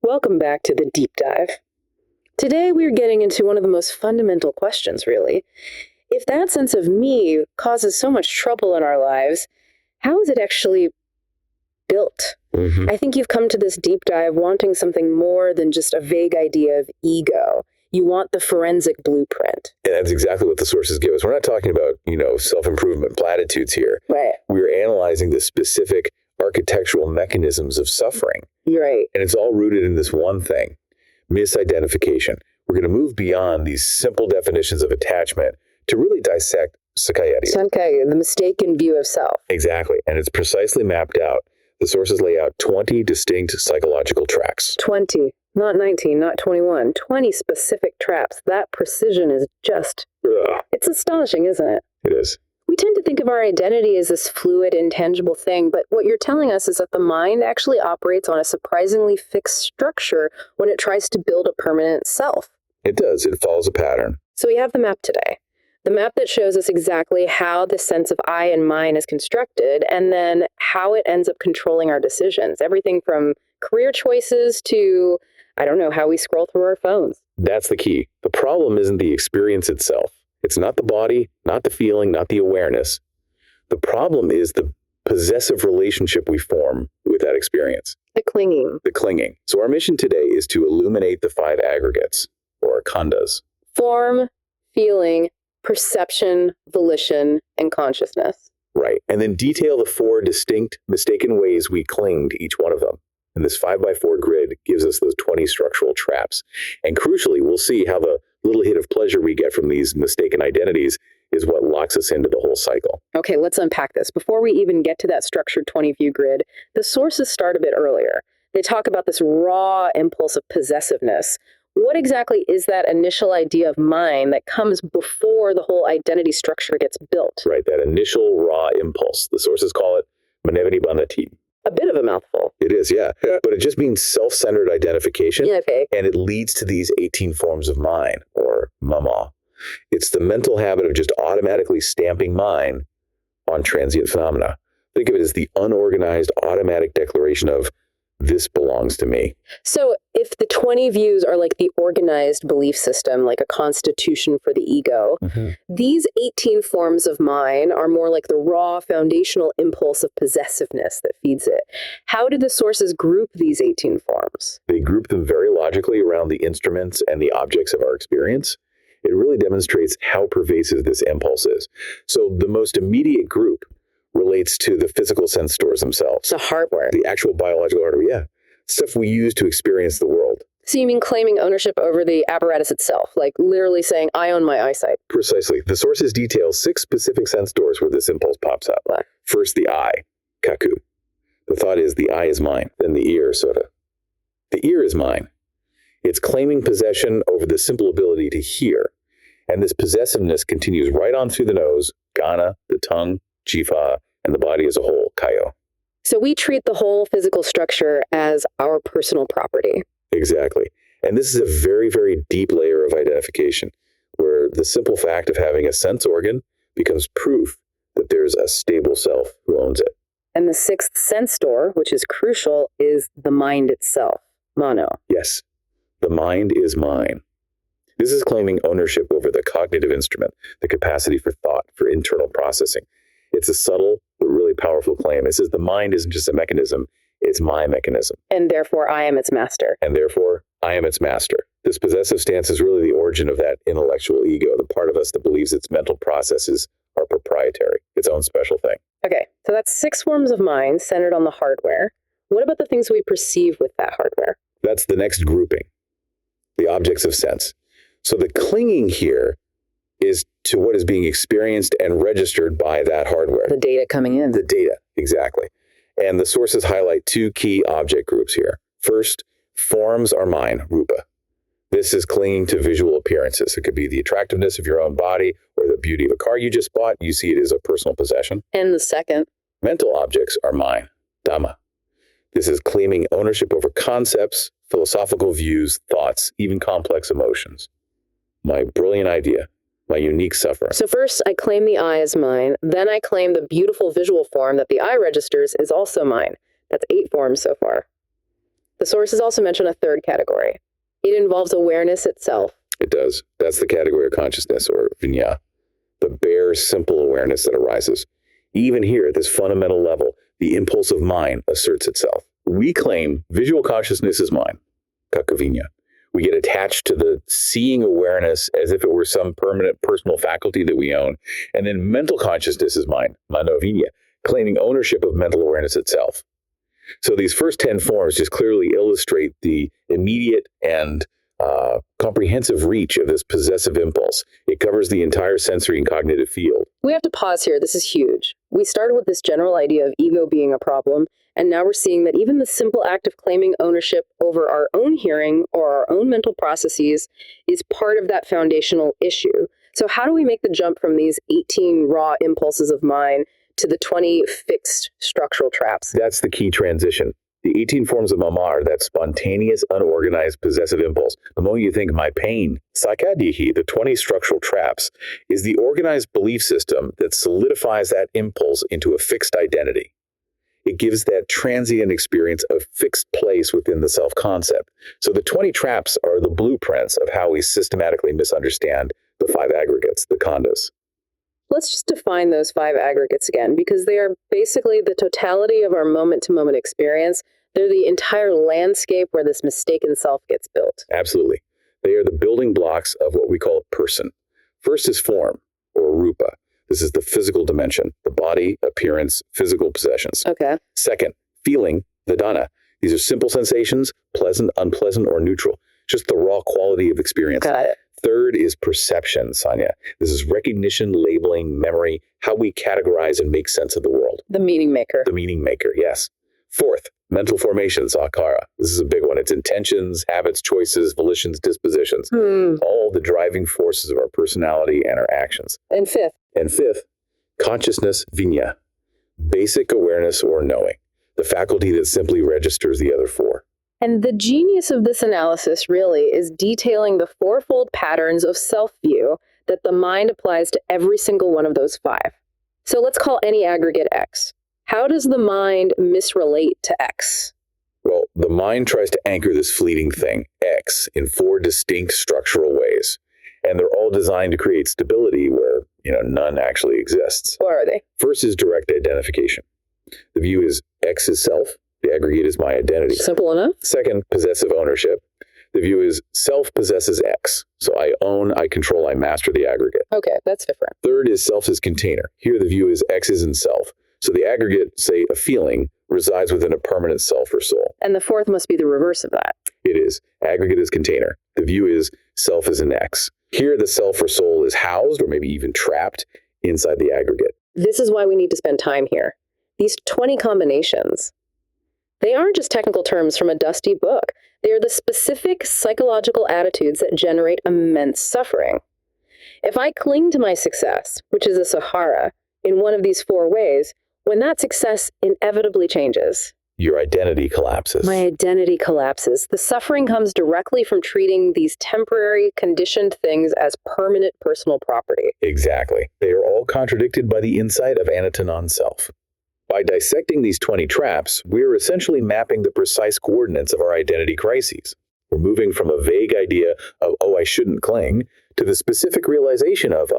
Welcome back to the deep dive. Today we're getting into one of the most fundamental questions, really. If that sense of me causes so much trouble in our lives, how is it actually built? I think you've come to this deep dive wanting something more than just a vague idea of ego. You want the forensic blueprint. And that's exactly what the sources give us. We're not talking about, self-improvement platitudes here. Right. We're analyzing the specific architectural mechanisms of suffering. Right. And it's all rooted in this one thing, misidentification. We're going to move beyond these simple definitions of attachment to really dissect Sakkāyadiṭṭhi. Sakkāyadiṭṭhi, the mistaken view of self. Exactly. And it's precisely mapped out. The sources lay out 20 distinct psychological tracks. 20, not 19, not 21. 20 specific traps. That precision is just... It's astonishing, isn't it? It is. We tend to think of our identity as this fluid, intangible thing, but what you're telling us is that the mind actually operates on a surprisingly fixed structure when it tries to build a permanent self. It does. It follows a pattern. So we have the map today. The map that shows us exactly how the sense of I and mine is constructed, and then how it ends up controlling our decisions. Everything from career choices to, how we scroll through our phones. That's the key. The problem isn't the experience itself. It's not the body, not the feeling, not the awareness. The problem is the possessive relationship we form with that experience. The clinging. The clinging. So our mission today is to illuminate the 5 aggregates, or khandhas. Form, feeling, perception, volition, and consciousness. Right. And then detail the 4 distinct, mistaken ways we cling to each one of them. And this 5x4 grid gives us those 20 structural traps. And crucially, we'll see how the little hit of pleasure we get from these mistaken identities is what locks us into the whole cycle. Okay, let's unpack this. Before we even get to that structured 20-view grid, the sources start a bit earlier. They talk about this raw impulse of possessiveness. What exactly is that initial idea of mine that comes before the whole identity structure gets built? Right, that initial raw impulse. The sources call it manevani. A bit of a mouthful. It is, yeah. But it just means self-centered identification. Yeah, okay. And it leads to these 18 forms of mine, or maman. It's the mental habit of just automatically stamping mine on transient phenomena. Think of it as the unorganized automatic declaration of, this belongs to me. So if the 20 views are like the organized belief system, like a constitution for the ego, these 18 forms of mine are more like the raw foundational impulse of possessiveness that feeds it. How did the sources group these 18 forms? They group them very logically around the instruments and the objects of our experience. It really demonstrates how pervasive this impulse is. So the most immediate group relates to the physical sense stores themselves. The hardware. The actual biological hardware, yeah. Stuff we use to experience the world. So you mean claiming ownership over the apparatus itself, like literally saying, I own my eyesight? Precisely. The sources detail 6 specific sense stores where this impulse pops up. What? First, the eye, kaku. The thought is, the eye is mine. Then the ear, sota. The ear is mine. It's claiming possession over the simple ability to hear. And this possessiveness continues right on through the nose, ghana, the tongue, jiva, and the body as a whole, kayo. So we treat the whole physical structure as our personal property. Exactly. And this is a very, very deep layer of identification, where the simple fact of having a sense organ becomes proof that there's a stable self who owns it. And the 6th sense store, which is crucial, is the mind itself, mano. Yes, the mind is mine. This is claiming ownership over the cognitive instrument, the capacity for thought, for internal processing. It's a subtle but really powerful claim. It says the mind isn't just a mechanism, it's my mechanism. And therefore, I am its master. And therefore, I am its master. This possessive stance is really the origin of that intellectual ego, the part of us that believes its mental processes are proprietary, its own special thing. Okay, so that's 6 forms of mind centered on the hardware. What about the things we perceive with that hardware? That's the next grouping, the objects of sense. So the clinging here is to what is being experienced and registered by that hardware. The data coming in. The data, exactly. And the sources highlight 2 key object groups here. First, forms are mine, Rūpa. This is clinging to visual appearances. It could be the attractiveness of your own body or the beauty of a car you just bought. You see it as a personal possession. And the second, mental objects are mine, Dhamma. This is claiming ownership over concepts, philosophical views, thoughts, even complex emotions. My brilliant idea, my unique suffering. So first, I claim the eye as mine. Then I claim the beautiful visual form that the eye registers is also mine. That's 8 forms so far. The sources also mention a third category. It involves awareness itself. It does. That's the category of consciousness, or vinya, the bare, simple awareness that arises. Even here, at this fundamental level, the impulse of mind asserts itself. We claim visual consciousness is mine, cakkha-vinya. We get attached to the seeing awareness as if it were some permanent personal faculty that we own. And then mental consciousness is mine, mano-vinya, claiming ownership of mental awareness itself. So these first 10 forms just clearly illustrate the immediate and comprehensive reach of this possessive impulse. It covers the entire sensory and cognitive field. We have to pause here. This is huge. We started with this general idea of ego being a problem, and now we're seeing that even the simple act of claiming ownership over our own hearing or our own mental processes is part of that foundational issue. So how do we make the jump from these 18 raw impulses of mind to the 20 fixed structural traps? That's the key transition. The 18 forms of maman are that spontaneous, unorganized, possessive impulse. The moment you think my pain, Sakkāyadiṭṭhi, the 20 structural traps, is the organized belief system that solidifies that impulse into a fixed identity. It gives that transient experience of fixed place within the self-concept. So the 20 traps are the blueprints of how we systematically misunderstand the 5 aggregates, the khandhas. Let's just define those 5 aggregates again, because they are basically the totality of our moment-to-moment experience. They're the entire landscape where this mistaken self gets built. Absolutely. They are the building blocks of what we call a person. First is form, or Rūpa. This is the physical dimension, the body, appearance, physical possessions. Okay. Second, feeling, vedana. These are simple sensations, pleasant, unpleasant, or neutral. Just the raw quality of experience. Got it. Third is perception, Sanya. This is recognition, labeling, memory, how we categorize and make sense of the world. The meaning maker. The meaning maker, yes. Fourth, mental formation, Sakkara. This is a big one. It's intentions, habits, choices, volitions, dispositions. All the driving forces of our personality and our actions. And fifth, consciousness, vinya. Basic awareness or knowing. The faculty that simply registers the other 4. And the genius of this analysis really is detailing the 4-fold patterns of self-view that the mind applies to every single one of those 5. So let's call any aggregate X. How does the mind misrelate to X? Well, the mind tries to anchor this fleeting thing, X, in 4 distinct structural ways. And they're all designed to create stability where, none actually exists. What are they? First is direct identification. The view is X is self. The aggregate is my identity. Simple enough. Second, possessive ownership. The view is self possesses X. So I own, I control, I master the aggregate. Okay, that's different. Third is self as container. Here the view is X is in self. So the aggregate, say a feeling, resides within a permanent self or soul. And the fourth must be the reverse of that. It is. Aggregate is container. The view is self as an X. Here the self or soul is housed or maybe even trapped inside the aggregate. This is why we need to spend time here. These 20 combinations, they aren't just technical terms from a dusty book. They are the specific psychological attitudes that generate immense suffering. If I cling to my success, which is a Sahara, in one of these 4 ways, when that success inevitably changes, your identity collapses. My identity collapses. The suffering comes directly from treating these temporary, conditioned things as permanent personal property. Exactly. They are all contradicted by the insight of Anatta non-self. By dissecting these 20 traps, we are essentially mapping the precise coordinates of our identity crises. We're moving from a vague idea of, I shouldn't cling, to the specific realization of,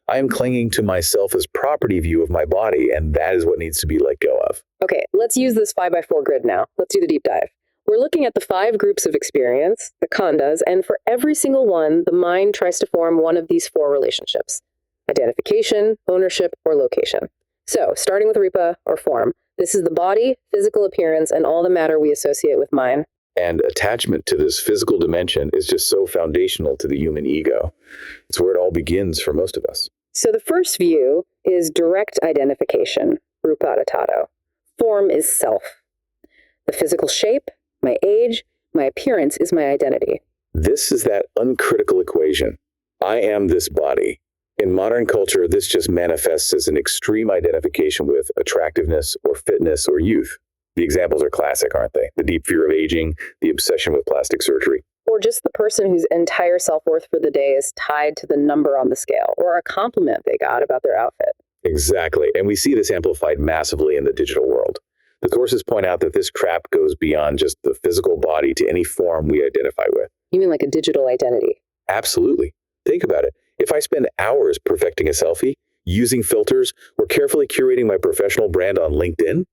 I am clinging to myself as property view of my body, and that is what needs to be let go of. Okay, let's use this 5x4 grid now. Let's do the deep dive. We're looking at the 5 groups of experience, the khandhas, and for every single one, the mind tries to form one of these 4 relationships: identification, ownership, or location. So, starting with Rūpa, or form, this is the body, physical appearance, and all the matter we associate with mind. And attachment to this physical dimension is just so foundational to the human ego. It's where it all begins for most of us. So the first view is direct identification, Rūpa-tato. Form is self. The physical shape, my age, my appearance is my identity. This is that uncritical equation. I am this body. In modern culture, this just manifests as an extreme identification with attractiveness or fitness or youth. The examples are classic, aren't they? The deep fear of aging, the obsession with plastic surgery. Or just the person whose entire self-worth for the day is tied to the number on the scale, or a compliment they got about their outfit. Exactly. And we see this amplified massively in the digital world. The sources point out that this trap goes beyond just the physical body to any form we identify with. You mean like a digital identity? Absolutely. Think about it. If I spend hours perfecting a selfie, using filters, or carefully curating my professional brand on LinkedIn,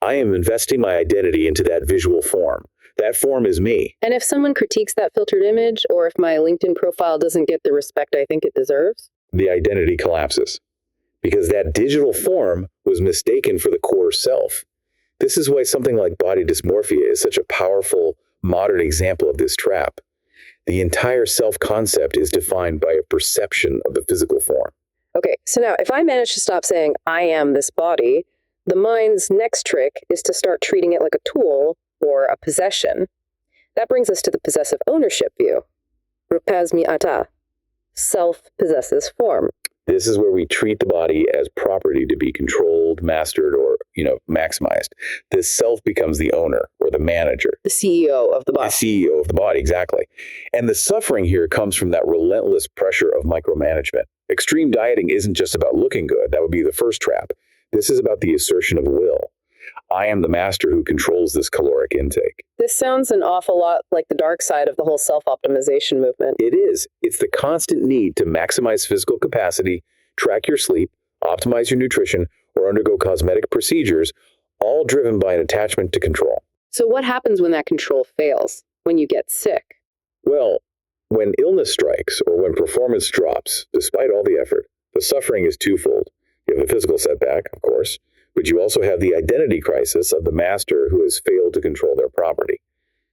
I am investing my identity into that visual form. That form is me. And if someone critiques that filtered image, or if my LinkedIn profile doesn't get the respect I think it deserves? The identity collapses. Because that digital form was mistaken for the core self. This is why something like body dysmorphia is such a powerful, modern example of this trap. The entire self-concept is defined by a perception of the physical form. Okay, so now if I manage to stop saying, I am this body, the mind's next trick is to start treating it like a tool or a possession. That brings us to the possessive ownership view. Rūpasmi atta. Self possesses form. This is where we treat the body as property to be controlled, mastered, or, maximized. This self becomes the owner or the manager. The CEO of the body. The CEO of the body, exactly. And the suffering here comes from that relentless pressure of micromanagement. Extreme dieting isn't just about looking good. That would be the first trap. This is about the assertion of will. I am the master who controls this caloric intake. This sounds an awful lot like the dark side of the whole self-optimization movement. It is. It's the constant need to maximize physical capacity, track your sleep, optimize your nutrition, or undergo cosmetic procedures, all driven by an attachment to control. So what happens when that control fails? When you get sick? Well, when illness strikes or when performance drops, despite all the effort, the suffering is twofold. You have the physical setback, of course, but you also have the identity crisis of the master who has failed to control their property.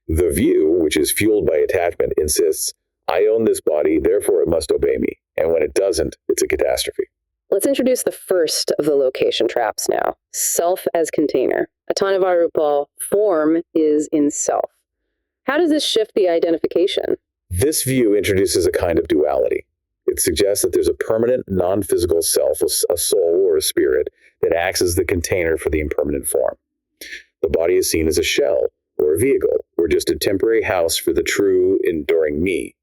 The view, which is fueled by attachment, insists, I own this body, therefore it must obey me. And when it doesn't, it's a catastrophe. Let's introduce the first of the location traps now. Self as container. Attanava Rūpa, form is in self. How does this shift the identification? This view introduces a kind of duality. It suggests that there's a permanent, non-physical self, a soul or a spirit, that acts as the container for the impermanent form. The body is seen as a shell or a vehicle, or just a temporary house for the true, enduring me.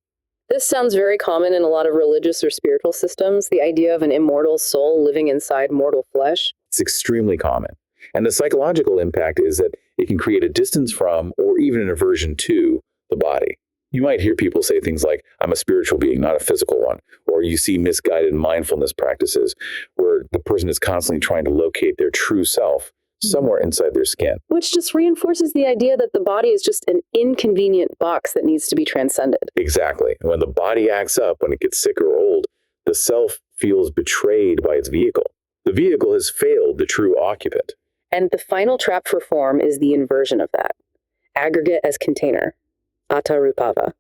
This sounds very common in a lot of religious or spiritual systems, the idea of an immortal soul living inside mortal flesh. It's extremely common. And the psychological impact is that it can create a distance from, or even an aversion to, the body. You might hear people say things like, I'm a spiritual being, not a physical one. Or you see misguided mindfulness practices where the person is constantly trying to locate their true self somewhere inside their skin. Which just reinforces the idea that the body is just an inconvenient box that needs to be transcended. Exactly. And when the body acts up, when it gets sick or old, the self feels betrayed by its vehicle. The vehicle has failed the true occupant. And the final trap for form is the inversion of that. Aggregate as container. Atta Rūpava.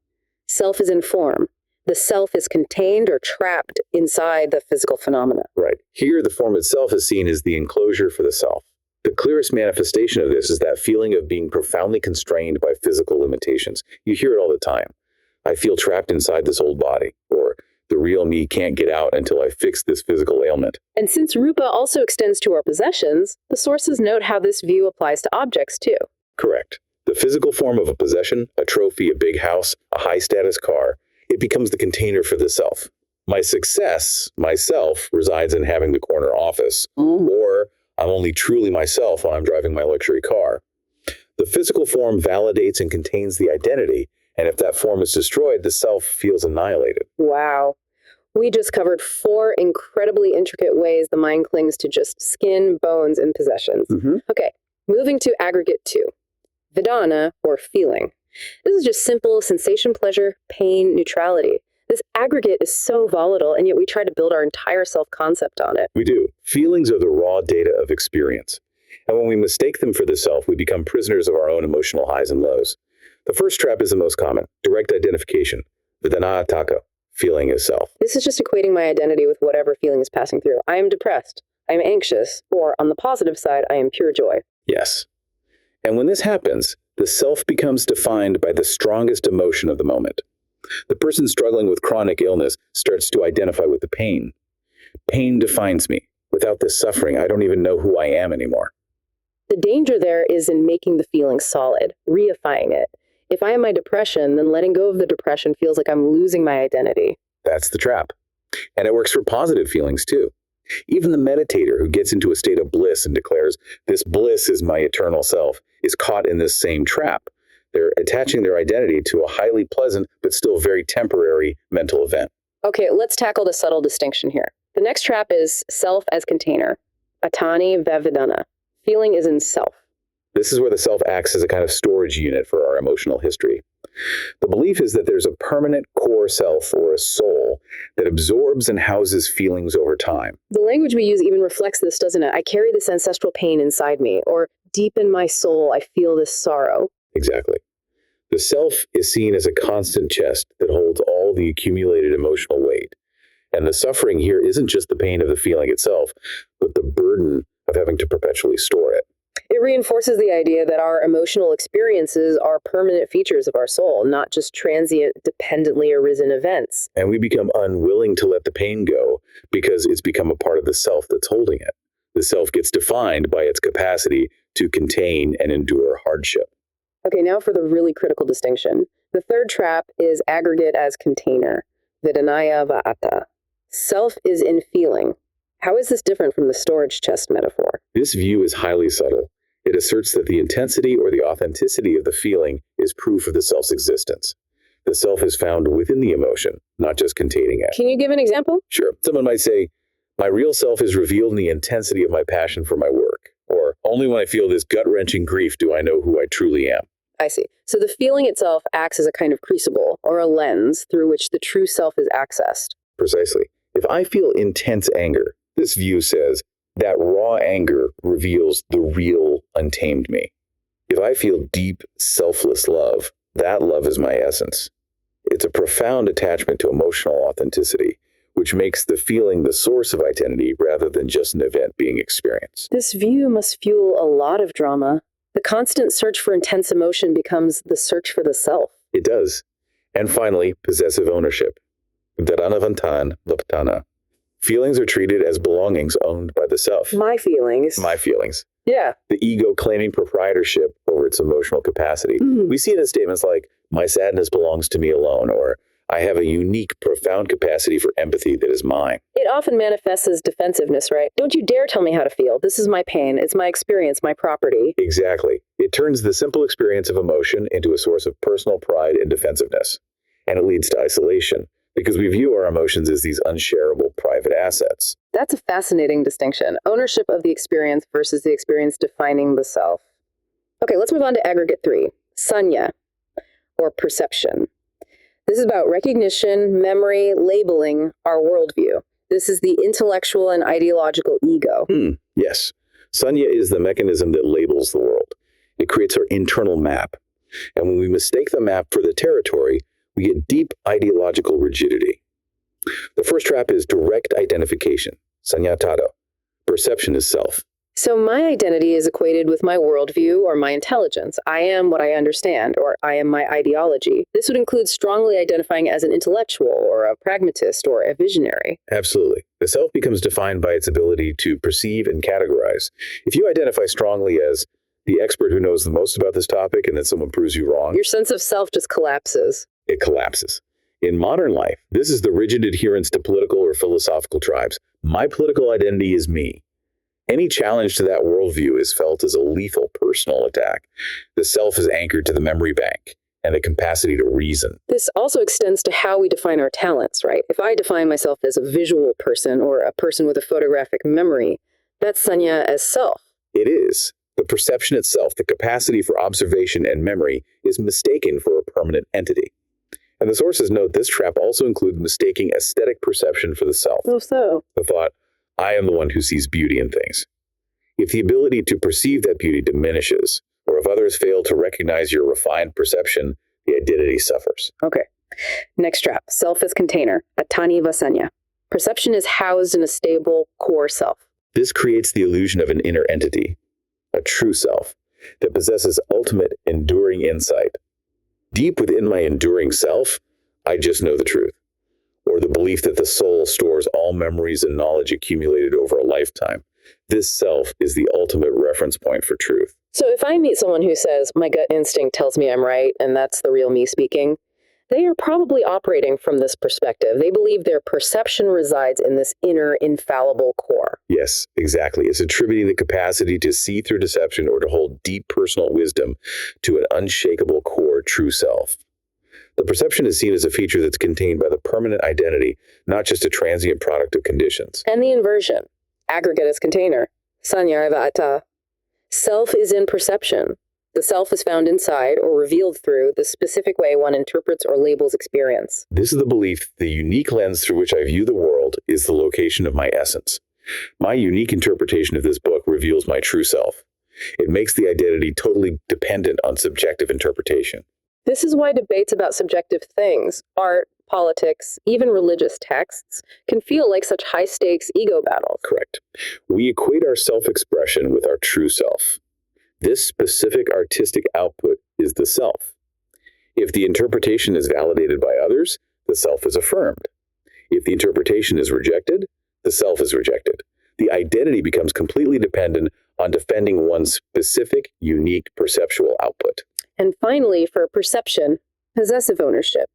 Self is in form. The self is contained or trapped inside the physical phenomena. Right. Here, the form itself is seen as the enclosure for the self. The clearest manifestation of this is that feeling of being profoundly constrained by physical limitations. You hear it all the time. I feel trapped inside this old body, or the real me can't get out until I fix this physical ailment. And since Rūpa also extends to our possessions, the sources note how this view applies to objects too. Correct. The physical form of a possession, a trophy, a big house, a high-status car, it becomes the container for the self. My success, myself, resides in having the corner office, or I'm only truly myself when I'm driving my luxury car. The physical form validates and contains the identity, and if that form is destroyed, the self feels annihilated. Wow. We just covered 4 incredibly intricate ways the mind clings to just skin, bones, and possessions. Okay, moving to aggregate 2. Vedana, or feeling. This is just simple sensation, pleasure, pain, neutrality. This aggregate is so volatile, and yet we try to build our entire self-concept on it. We do. Feelings are the raw data of experience. And when we mistake them for the self, we become prisoners of our own emotional highs and lows. The first trap is the most common, direct identification. Vedana attaka, feeling is self. This is just equating my identity with whatever feeling is passing through. I am depressed. I am anxious. Or, on the positive side, I am pure joy. Yes. And when this happens, the self becomes defined by the strongest emotion of the moment. The person struggling with chronic illness starts to identify with the pain. Pain defines me. Without this suffering, I don't even know who I am anymore. The danger there is in making the feeling solid, reifying it. If I am my depression, then letting go of the depression feels like I'm losing my identity. That's the trap. And it works for positive feelings too. Even the meditator who gets into a state of bliss and declares, "This bliss is my eternal self," is caught in this same trap. They're attaching their identity to a highly pleasant but still very temporary mental event. Okay, let's tackle the subtle distinction here. The next trap is self as container. Atani Vavedana. Feeling is in self. This is where the self acts as a kind of storage unit for our emotional history. The belief is that there's a permanent core self or a soul that absorbs and houses feelings over time. The language we use even reflects this, doesn't it? I carry this ancestral pain inside me, or deep in my soul, I feel this sorrow. Exactly. The self is seen as a constant chest that holds all the accumulated emotional weight. And the suffering here isn't just the pain of the feeling itself, but the burden of having to perpetually store it. It reinforces the idea that our emotional experiences are permanent features of our soul, not just transient, dependently arisen events. And we become unwilling to let the pain go because it's become a part of the self that's holding it. The self gets defined by its capacity to contain and endure hardship. Okay, now for the really critical distinction. The third trap is aggregate as container, Vedanaya Va'ata. Self is in feeling. How is this different from the storage chest metaphor? This view is highly subtle. It asserts that the intensity or the authenticity of the feeling is proof of the self's existence. The self is found within the emotion, not just containing it. Can you give an example? Sure. Someone might say, "My real self is revealed in the intensity of my passion for my work." Or, "Only when I feel this gut-wrenching grief do I know who I truly am." I see. So the feeling itself acts as a kind of crucible, or a lens through which the true self is accessed. Precisely. If I feel intense anger, this view says that raw anger reveals the real, untamed me. If I feel deep, selfless love, that love is my essence. It's a profound attachment to emotional authenticity, which makes the feeling the source of identity rather than just an event being experienced. This view must fuel a lot of drama. The constant search for intense emotion becomes the search for the self. It does. And finally, possessive ownership. Dharanavantan Vaptana. Feelings are treated as belongings owned by the self. My feelings. My feelings. Yeah. The ego claiming proprietorship over its emotional capacity. We see it in statements like, "My sadness belongs to me alone," or "I have a unique, profound capacity for empathy that is mine." It often manifests as defensiveness, right? Don't you dare tell me how to feel. This is my pain. It's my experience, my property. Exactly. It turns the simple experience of emotion into a source of personal pride and defensiveness. And it leads to isolation, because we view our emotions as these unshareable private assets. That's a fascinating distinction. Ownership of the experience versus the experience defining the self. Okay, let's move on to aggregate 3, sanya, or perception. This is about recognition, memory, labeling, our worldview. This is the intellectual and ideological ego. Yes. Sanya is the mechanism that labels the world. It creates our internal map. And when we mistake the map for the territory, we get deep ideological rigidity. The first trap is direct identification, sanyatado. Perception is self. So my identity is equated with my worldview or my intelligence. I am what I understand, or I am my ideology. This would include strongly identifying as an intellectual or a pragmatist or a visionary. Absolutely. The self becomes defined by its ability to perceive and categorize. If you identify strongly as the expert who knows the most about this topic and then someone proves you wrong, Your sense of self just collapses. it collapses. In modern life, this is the rigid adherence to political or philosophical tribes. My political identity is me. Any challenge to that worldview is felt as a lethal personal attack. The self is anchored to the memory bank and the capacity to reason. This also extends to how we define our talents, right? If I define myself as a visual person or a person with a photographic memory, that's sanya as self. It is. The perception itself, the capacity for observation and memory, is mistaken for a permanent entity. And the sources note this trap also includes mistaking aesthetic perception for the self. Oh, so? The thought, "I am the one who sees beauty in things." If the ability to perceive that beauty diminishes, or if others fail to recognize your refined perception, the identity suffers. Okay. Next trap, self as container, atani vasanya. Perception is housed in a stable core self. This creates the illusion of an inner entity, a true self, that possesses ultimate, enduring insight. Deep within my enduring self, I just know the truth. Or the belief that the soul stores all memories and knowledge accumulated over a lifetime. This self is the ultimate reference point for truth. So if I meet someone who says, my gut instinct tells me I'm right, and that's the real me speaking, They are probably operating from this perspective. They believe their perception resides in this inner, infallible core. Yes, exactly. It's attributing the capacity to see through deception or to hold deep personal wisdom to an unshakable core true self. The perception is seen as a feature that's contained by the permanent identity, not just a transient product of conditions. And the inversion, aggregate as container, Sakkāyadiṭṭhi. Self is in perception. The self is found inside or revealed through the specific way one interprets or labels experience. This is the belief the unique lens through which I view the world is the location of my essence. My unique interpretation of this book reveals my true self. It makes the identity totally dependent on subjective interpretation. This is why debates about subjective things, art, politics, even religious texts, can feel like such high-stakes ego battles. Correct. We equate our self-expression with our true self. This specific artistic output is the self. If the interpretation is validated by others, the self is affirmed. If the interpretation is rejected, the self is rejected. The identity becomes completely dependent on defending one's specific, unique perceptual output. And finally, for perception, possessive ownership.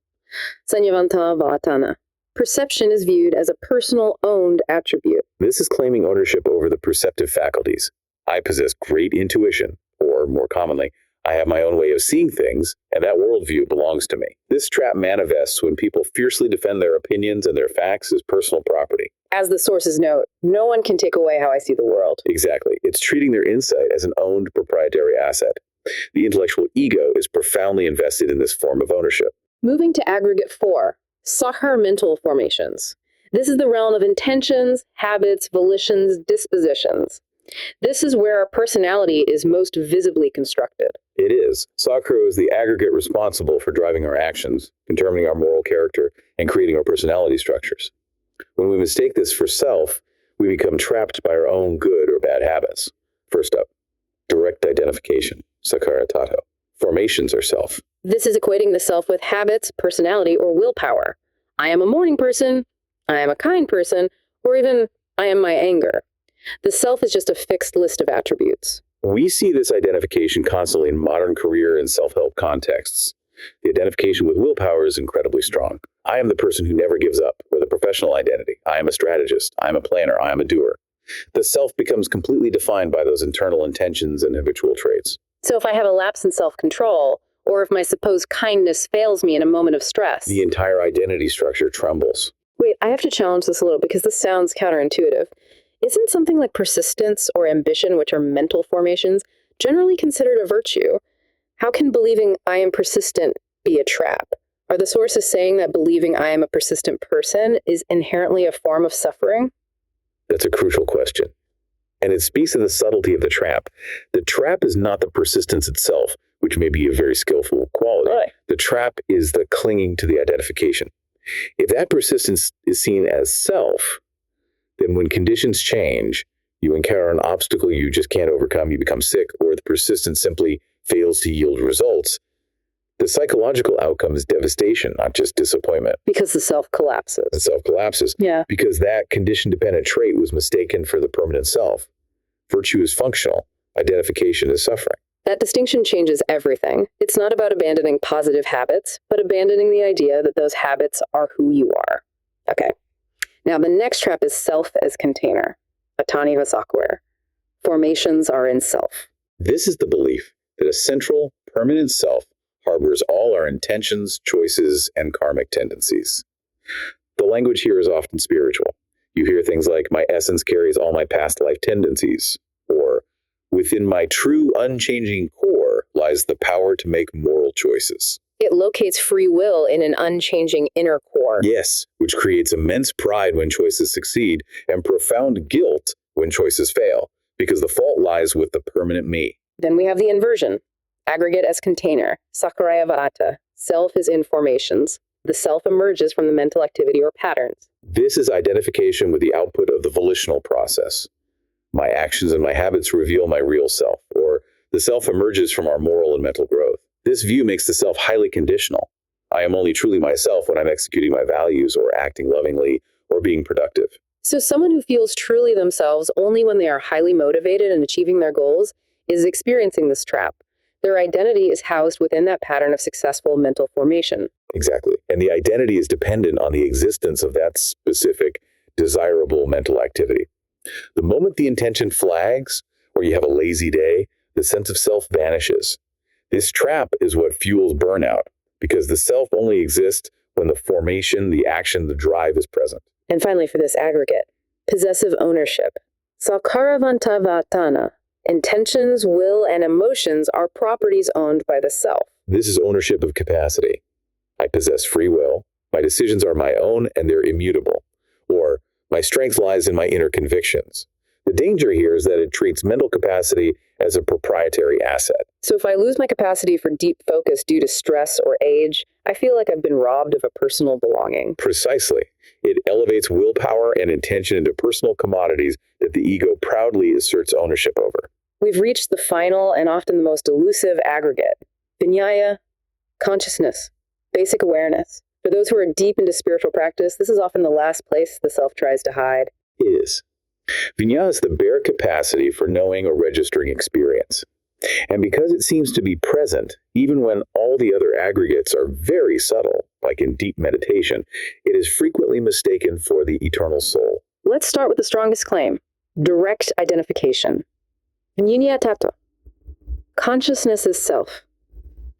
Sakkāyadiṭṭhi. Perception is viewed as a personal, owned attribute. This is claiming ownership over the perceptive faculties. I possess great intuition, or more commonly, I have my own way of seeing things, and that worldview belongs to me. This trap manifests when people fiercely defend their opinions and their facts as personal property. As the sources note, no one can take away how I see the world. Exactly. It's treating their insight as an owned proprietary asset. The intellectual ego is profoundly invested in this form of ownership. Moving to aggregate 4, Sakkāra mental formations. This is the realm of intentions, habits, volitions, dispositions. This is where our personality is most visibly constructed. It is. Sakkāra is the aggregate responsible for driving our actions, determining our moral character, and creating our personality structures. When we mistake this for self, we become trapped by our own good or bad habits. First up, direct identification, Sakkāyadiṭṭhi. Formations are self. This is equating the self with habits, personality, or willpower. I am a morning person, I am a kind person, or even I am my anger. The self is just a fixed list of attributes. We see this identification constantly in modern career and self-help contexts. The identification with willpower is incredibly strong. I am the person who never gives up, or the professional identity. I am a strategist. I am a planner. I am a doer. The self becomes completely defined by those internal intentions and habitual traits. So if I have a lapse in self-control, or if my supposed kindness fails me in a moment of stress, the entire identity structure trembles. Wait, I have to challenge this a little because this sounds counterintuitive. Isn't something like persistence or ambition, which are mental formations, generally considered a virtue? How can believing I am persistent be a trap? Are the sources saying that believing I am a persistent person is inherently a form of suffering? That's a crucial question. And it speaks to the subtlety of the trap. The trap is not the persistence itself, which may be a very skillful quality. Right. The trap is the clinging to the identification. If that persistence is seen as self, then when conditions change, you encounter an obstacle you just can't overcome, you become sick, or the persistence simply fails to yield results, the psychological outcome is devastation, not just disappointment. Because the self collapses. The self collapses. Yeah. Because that condition-dependent trait was mistaken for the permanent self. Virtue is functional. Identification is suffering. That distinction changes everything. It's not about abandoning positive habits, but abandoning the idea that those habits are who you are. Okay. Now, the next trap is self as container, Sakkāyadiṭṭhi. Formations are in self. This is the belief that a central, permanent self harbors all our intentions, choices, and karmic tendencies. The language here is often spiritual. You hear things like, my essence carries all my past life tendencies, or within my true, unchanging core lies the power to make moral choices. It locates free will in an unchanging inner core. Yes, which creates immense pride when choices succeed and profound guilt when choices fail, because the fault lies with the permanent me. Then we have the inversion, aggregate as container, Sakkāyadiṭṭhi. Self is in formations. The self emerges from the mental activity or patterns. This is identification with the output of the volitional process. My actions and my habits reveal my real self, or the self emerges from our moral and mental growth. This view makes the self highly conditional. I am only truly myself when I'm executing my values or acting lovingly or being productive. So someone who feels truly themselves only when they are highly motivated and achieving their goals is experiencing this trap. Their identity is housed within that pattern of successful mental formation. Exactly. And the identity is dependent on the existence of that specific, desirable mental activity. The moment the intention flags, or you have a lazy day, the sense of self vanishes. This trap is what fuels burnout, because the self only exists when the formation, the action, the drive is present. And finally, for this aggregate, possessive ownership. Sakkāyadiṭṭhi. Intentions, will, and emotions are properties owned by the self. This is ownership of capacity. I possess free will. My decisions are my own and they're immutable. Or, my strength lies in my inner convictions. The danger here is that it treats mental capacity as a proprietary asset. So if I lose my capacity for deep focus due to stress or age, I feel like I've been robbed of a personal belonging. Precisely. It elevates willpower and intention into personal commodities that the ego proudly asserts ownership over. We've reached the final and often the most elusive aggregate. Viññāya, consciousness, basic awareness. For those who are deep into spiritual practice, this is often the last place the self tries to hide. It is. Viññāya is the bare capacity for knowing or registering experience. And because it seems to be present, even when all the other aggregates are very subtle, like in deep meditation, it is frequently mistaken for the eternal soul. Let's start with the strongest claim, direct identification. Viññāya. Consciousness is self.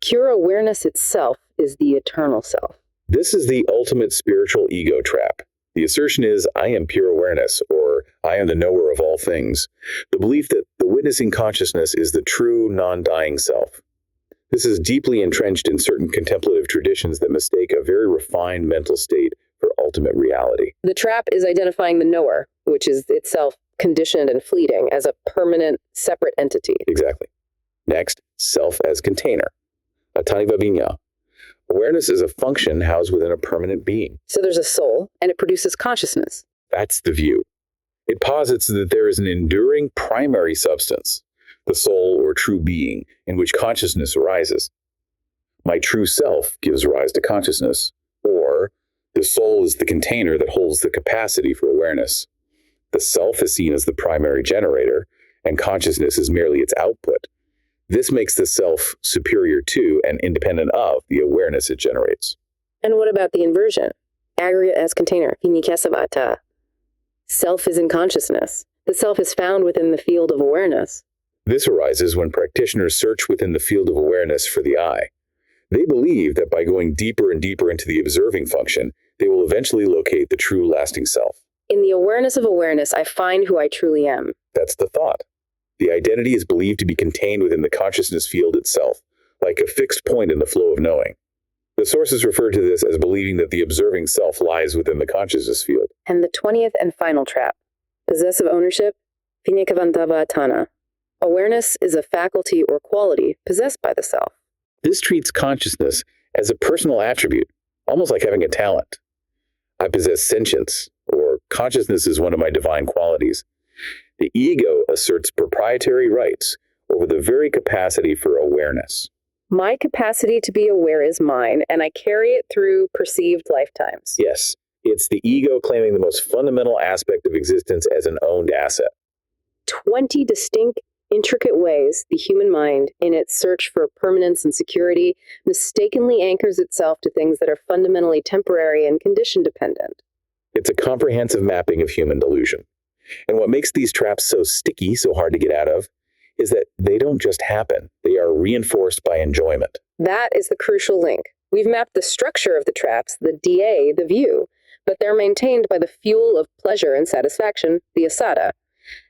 Pure awareness itself is the eternal self. This is the ultimate spiritual ego trap. The assertion is, I am pure awareness, or I am the knower of all things. The belief that the witnessing consciousness is the true, non-dying self. This is deeply entrenched in certain contemplative traditions that mistake a very refined mental state for ultimate reality. The trap is identifying the knower, which is itself conditioned and fleeting, as a permanent, separate entity. Exactly. Next, self as container. Ataniva viññā. Awareness is a function housed within a permanent being. So there's a soul, and it produces consciousness. That's the view. It posits that there is an enduring primary substance, the soul or true being, in which consciousness arises. My true self gives rise to consciousness, or the soul is the container that holds the capacity for awareness. The self is seen as the primary generator, and consciousness is merely its output. This makes the self superior to and independent of the awareness it generates. And what about the inversion? Aggregate as container. Viññāya. Self is in consciousness. The self is found within the field of awareness. This arises when practitioners search within the field of awareness for the I. They believe that by going deeper and deeper into the observing function, they will eventually locate the true lasting self. In the awareness of awareness, I find who I truly am. That's the thought. The identity is believed to be contained within the consciousness field itself, like a fixed point in the flow of knowing. The sources refer to this as believing that the observing self lies within the consciousness field. And the 20th and final trap, possessive ownership, viññāya. Awareness is a faculty or quality possessed by the self. This treats consciousness as a personal attribute, almost like having a talent. I possess sentience, or consciousness is one of my divine qualities. The ego asserts proprietary rights over the very capacity for awareness. My capacity to be aware is mine, and I carry it through perceived lifetimes. Yes, it's the ego claiming the most fundamental aspect of existence as an owned asset. 20 distinct, intricate ways the human mind, in its search for permanence and security, mistakenly anchors itself to things that are fundamentally temporary and condition-dependent. It's a comprehensive mapping of human delusion. And what makes these traps so sticky, so hard to get out of, is that they don't just happen. They are reinforced by enjoyment. That is the crucial link. We've mapped the structure of the traps, the DA, the view, but they're maintained by the fuel of pleasure and satisfaction, the asada.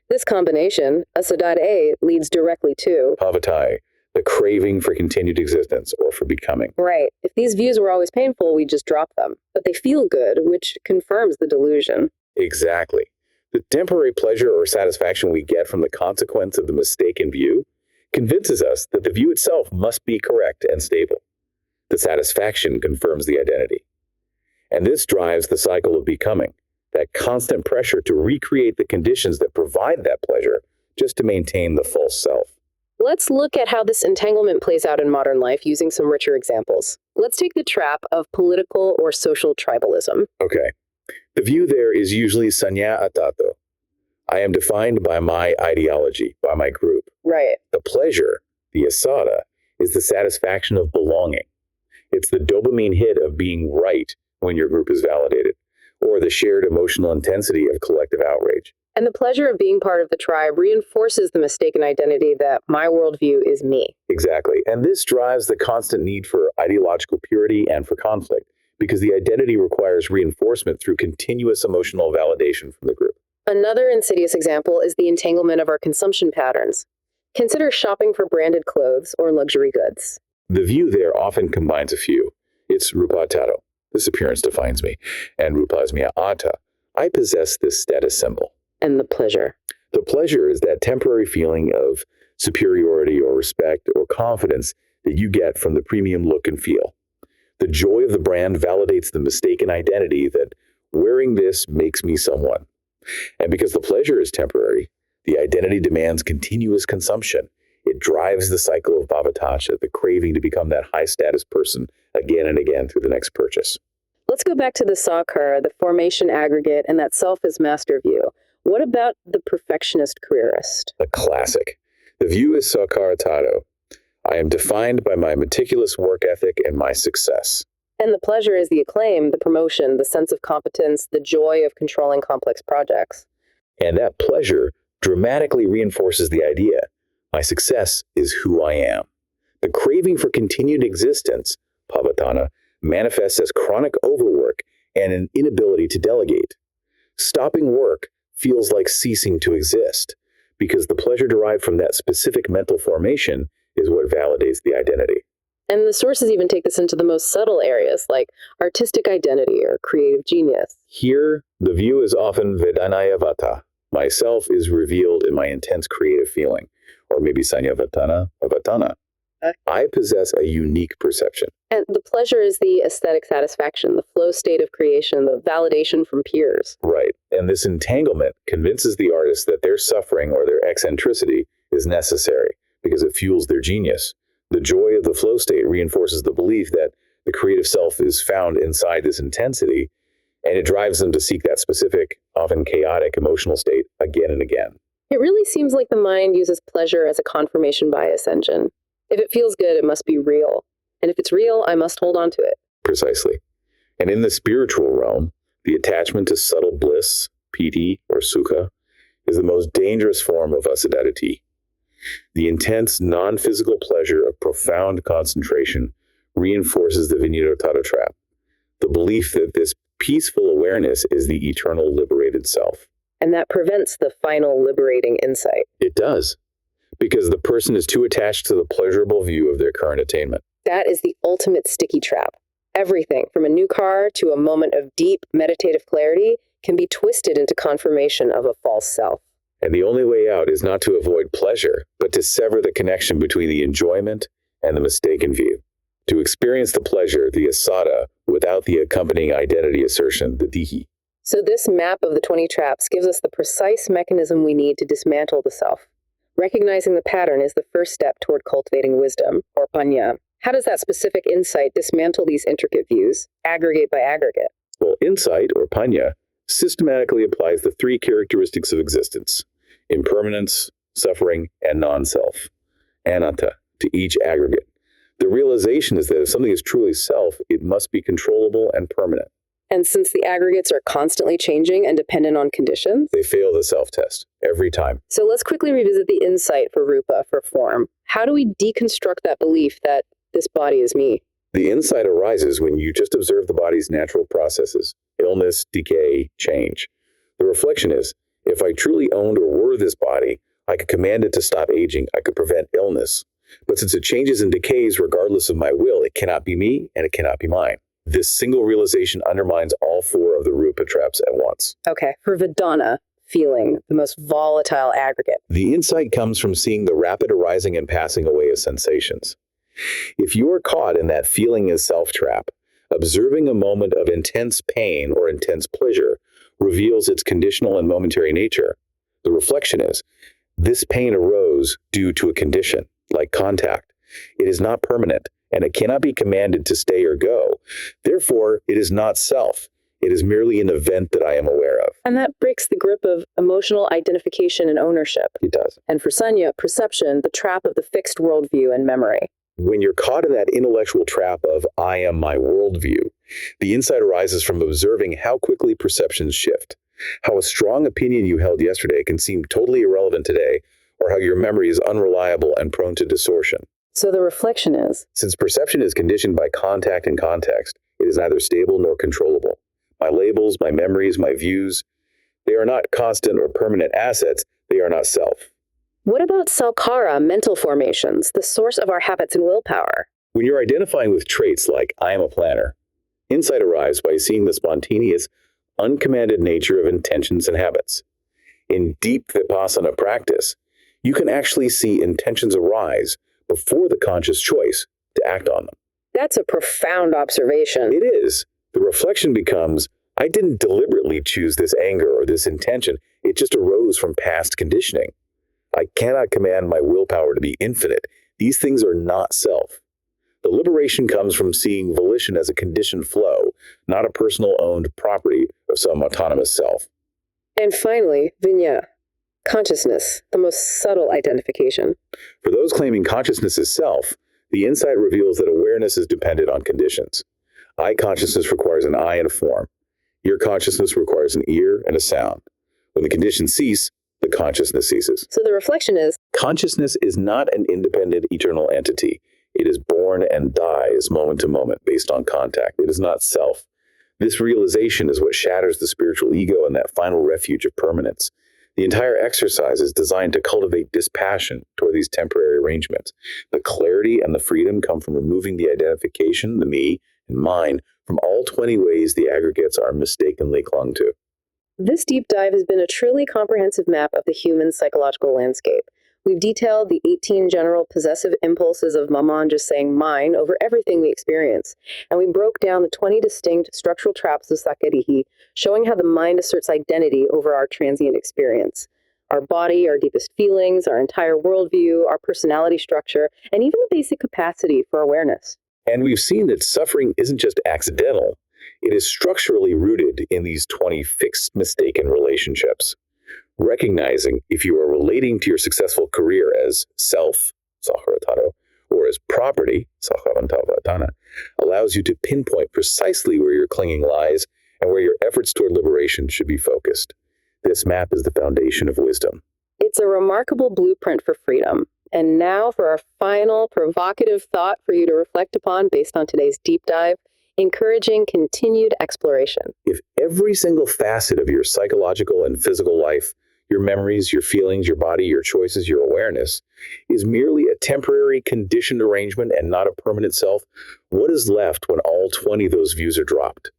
This combination, asadade, leads directly to Bhavatai, the craving for continued existence or for becoming. Right. If these views were always painful, we'd just drop them. But they feel good, which confirms the delusion. Exactly. The temporary pleasure or satisfaction we get from the consequence of the mistaken view convinces us that the view itself must be correct and stable. The satisfaction confirms the identity. And this drives the cycle of becoming, that constant pressure to recreate the conditions that provide that pleasure just to maintain the false self. Let's look at how this entanglement plays out in modern life using some richer examples. Let's take the trap of political or social tribalism. Okay. The view there is usually Sakkāyadiṭṭhi. I am defined by my ideology, by my group. Right. The pleasure, the asada, is the satisfaction of belonging. It's the dopamine hit of being right when your group is validated, or the shared emotional intensity of collective outrage. And the pleasure of being part of the tribe reinforces the mistaken identity that my worldview is me. Exactly. And this drives the constant need for ideological purity and for conflict, because the identity requires reinforcement through continuous emotional validation from the group. Another insidious example is the entanglement of our consumption patterns. Consider shopping for branded clothes or luxury goods. The view there often combines a few. It's Rūpa tato. This appearance defines me. And Rūpasmya ata. I possess this status symbol. And the pleasure. The pleasure is that temporary feeling of superiority or respect or confidence that you get from the premium look and feel. The joy of the brand validates the mistaken identity that wearing this makes me someone. And because the pleasure is temporary, the identity demands continuous consumption. It drives the cycle of bhavatāca, the craving to become that high-status person again and again through the next purchase. Let's go back to the Sakkāra, the formation aggregate, and that self as master view. What about the perfectionist careerist? A classic. The view is Sakkāyadiṭṭhi. I am defined by my meticulous work ethic and my success. And the pleasure is the acclaim, the promotion, the sense of competence, the joy of controlling complex projects. And that pleasure dramatically reinforces the idea. My success is who I am. The craving for continued existence, bhavatana, manifests as chronic overwork and an inability to delegate. Stopping work feels like ceasing to exist, because the pleasure derived from that specific mental formation is what validates the identity. And the sources even take this into the most subtle areas, like artistic identity or creative genius. Here, the view is often vedanayavata. Myself is revealed in my intense creative feeling, or maybe sanyavatana avatana. I possess a unique perception. And the pleasure is the aesthetic satisfaction, the flow state of creation, the validation from peers. Right. And this entanglement convinces the artist that their suffering or their eccentricity is necessary because it fuels their genius. The joy of the flow state reinforces the belief that the creative self is found inside this intensity, and it drives them to seek that specific, often chaotic emotional state again and again. It really seems like the mind uses pleasure as a confirmation bias engine. If it feels good, it must be real. And if it's real, I must hold on to it. Precisely. And in the spiritual realm, the attachment to subtle bliss, piti or sukha, is the most dangerous form of aggregates. The intense, non-physical pleasure of profound concentration reinforces the Viññidāṛttāda trap, the belief that this peaceful awareness is the eternal liberated self. And that prevents the final liberating insight. It does, because the person is too attached to the pleasurable view of their current attainment. That is the ultimate sticky trap. Everything, from a new car to a moment of deep meditative clarity, can be twisted into confirmation of a false self. And the only way out is not to avoid pleasure, but to sever the connection between the enjoyment and the mistaken view. To experience the pleasure, the asada, without the accompanying identity assertion, the dihi. So this map of the 20 traps gives us the precise mechanism we need to dismantle the self. Recognizing the pattern is the first step toward cultivating wisdom, or paññā. How does that specific insight dismantle these intricate views, aggregate by aggregate? Well, insight, or paññā, systematically applies the three characteristics of existence: impermanence, suffering, and non-self, anatta, to each aggregate. The realization is that if something is truly self, it must be controllable and permanent. And since the aggregates are constantly changing and dependent on conditions, They fail the self-test every time. so let's quickly revisit the insight for Rūpa, for form. How do we deconstruct that belief that this body is me? The insight arises when you just observe the body's natural processes: illness, decay, change. The reflection is, if I truly owned or were this body, I could command it to stop aging, I could prevent illness. But since it changes and decays regardless of my will, it cannot be me and it cannot be mine. This single realization undermines all four of the Rūpa traps at once. Okay, for Vedana, feeling, the most volatile aggregate. The insight comes from seeing the rapid arising and passing away of sensations. If you are caught in that feeling as self trap, observing a moment of intense pain or intense pleasure reveals its conditional and momentary nature. The reflection is, this pain arose due to a condition, like contact. It is not permanent, and it cannot be commanded to stay or go. Therefore, it is not self. It is merely an event that I am aware of. And that breaks the grip of emotional identification and ownership. It does. And for Sanya, perception, the trap of the fixed worldview and memory. When you're caught in that intellectual trap of I am my worldview, the insight arises from observing how quickly perceptions shift, how a strong opinion you held yesterday can seem totally irrelevant today, or how your memory is unreliable and prone to distortion. So the reflection is, Since perception is conditioned by contact and context, it is neither stable nor controllable. My labels, my memories, my views, they are not constant or permanent assets, they are not self. what about Sakkāra mental formations, the source of our habits and willpower? When you're identifying with traits like I am a planner, insight arrives by seeing the spontaneous, uncommanded nature of intentions and habits. In deep Vipassana practice, you can actually see intentions arise before the conscious choice to act on them. That's a profound observation. It is. The reflection becomes, I didn't deliberately choose this anger or this intention. It just arose from past conditioning. I cannot command my willpower to be infinite. These things are not self. The liberation comes from seeing volition as a conditioned flow, not a personal owned property of some autonomous self. And finally, Vinya, consciousness, the most subtle identification. For those claiming consciousness is self, the insight reveals that awareness is dependent on conditions. I consciousness requires an eye and a form. Ear consciousness requires an ear and a sound. When the conditions cease, the consciousness ceases. So the reflection is, Consciousness is not an independent eternal entity. It is born and dies moment to moment based on contact. It is not self. This realization is what shatters the spiritual ego and that final refuge of permanence. The entire exercise is designed to cultivate dispassion toward these temporary arrangements. The clarity and the freedom come from removing the identification, the me and mine, from all 20 ways the aggregates are mistakenly clung to. this deep dive has been a truly comprehensive map of the human psychological landscape. We've detailed the 18 general possessive impulses of maman just saying mine over everything we experience. And we broke down the 20 distinct structural traps of Sakkāyadiṭṭhi, showing how the mind asserts identity over our transient experience. Our body, our deepest feelings, our entire worldview, our personality structure, and even the basic capacity for awareness. And we've seen that suffering isn't just accidental. It is structurally rooted in these 20 fixed mistaken relationships. Recognizing if you are relating to your successful career as self, Sakkāyadiṭṭhi, or as property, Sakkāyadaṭṭhi, allows you to pinpoint precisely where your clinging lies and where your efforts toward liberation should be focused. This map is the foundation of wisdom. It's a remarkable blueprint for freedom. And now for our final provocative thought for you to reflect upon based on today's deep dive, encouraging continued exploration. If every single facet of your psychological and physical life, your memories, your feelings, your body, your choices, your awareness, is merely a temporary conditioned arrangement and not a permanent self, what is left when all 20 of those views are dropped?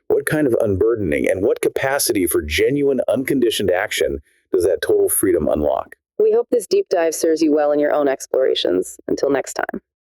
What kind of unburdening and what capacity for genuine unconditioned action does that total freedom unlock? We hope this deep dive serves you well in your own explorations. Until next time.